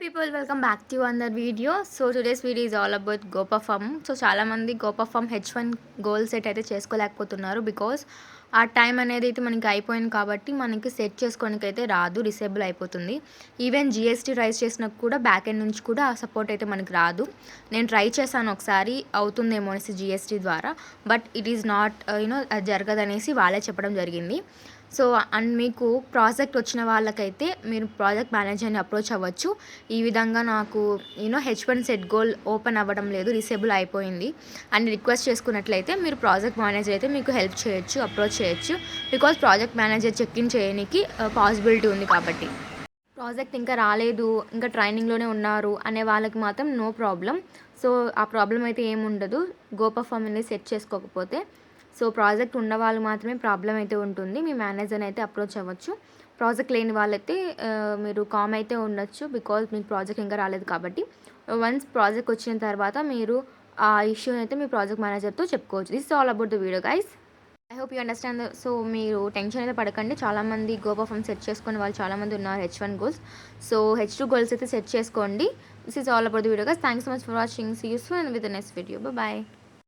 people, welcome back to another video. So today's video is all about Goperform. So చాలా మంది Goperform H1 goal set అయితే చేసుకోలేకపోతున్నారు because ఆ time అనేది అయితే మనకి అయిపోయింది కాబట్టి మనకి సెట్ చేసుకోవడానికి అయితే రాదు, డిసేబుల్ అయిపోతుంది. ఈవెన్ జిఎస్టీ రైజ్ చేసినా కూడా బ్యాక్ ఎండ్ నుంచి కూడా ఆ సపోర్ట్ అయితే మనకి రాదు. నేను ట్రై చేశాను ఒకసారి, అవుతుందేమో అనేసి జిఎస్టీ ద్వారా, బట్ ఇట్ ఈస్ నాట్ జరగదనేసి వాళ్ళే చెప్పడం జరిగింది. సో అండ్ మీకు ప్రాజెక్ట్ వచ్చిన వాళ్ళకైతే మీరు ప్రాజెక్ట్ మేనేజర్ని అప్రోచ్ అవ్వచ్చు. ఈ విధంగా నాకు H1 సెట్ గోల్ ఓపెన్ అవ్వడం లేదు, డిసేబుల్ అయిపోయింది అని రిక్వెస్ట్ చేసుకున్నట్లయితే మీరు ప్రాజెక్ట్ మేనేజర్ అయితే మీకు హెల్ప్ చేయొచ్చు, అప్రోచ్ చేయొచ్చు. Because project manager check in చేయడానికి పాసిబిలిటీ ఉంది కాబట్టి. ప్రాజెక్ట్ ఇంకా రాలేదు, ఇంకా ట్రైనింగ్లోనే ఉన్నారు అనే వాళ్ళకి మాత్రం నో ప్రాబ్లం. సో ఆ ప్రాబ్లం అయితే ఏముండదు గోపర్ఫార్మ్ అనేది సెట్ చేసుకోకపోతే. సో ప్రాజెక్ట్ ఉన్న వాళ్ళు మాత్రమే ప్రాబ్లం అయితే ఉంటుంది. మీ మేనేజర్ని అయితే అప్రోచ్ అవ్వచ్చు. ప్రాజెక్ట్ లేని వాళ్ళైతే మీరు కామ్ అయితే ఉండొచ్చు బికాజ్ మీకు ప్రాజెక్ట్ ఇంకా రాలేదు కాబట్టి. వన్స్ ప్రాజెక్ట్ వచ్చిన తర్వాత మీరు ఆ ఇష్యూని అయితే మీ ప్రాజెక్ట్ మేనేజర్తో చెప్పుకోవచ్చు. This is all about the video guys. I hope you understand. So మీరు టెన్షన్ అయితే పడకండి. చాలామంది గోపర్ఫార్మ్ సెట్ చేసుకునే వాళ్ళు చాలామంది ఉన్నారు H1 goals. So H2 goals అయితే సెట్ చేసుకోండి. This is all about the video guys. Thanks so much for watching. See you soon with the next video. Bye.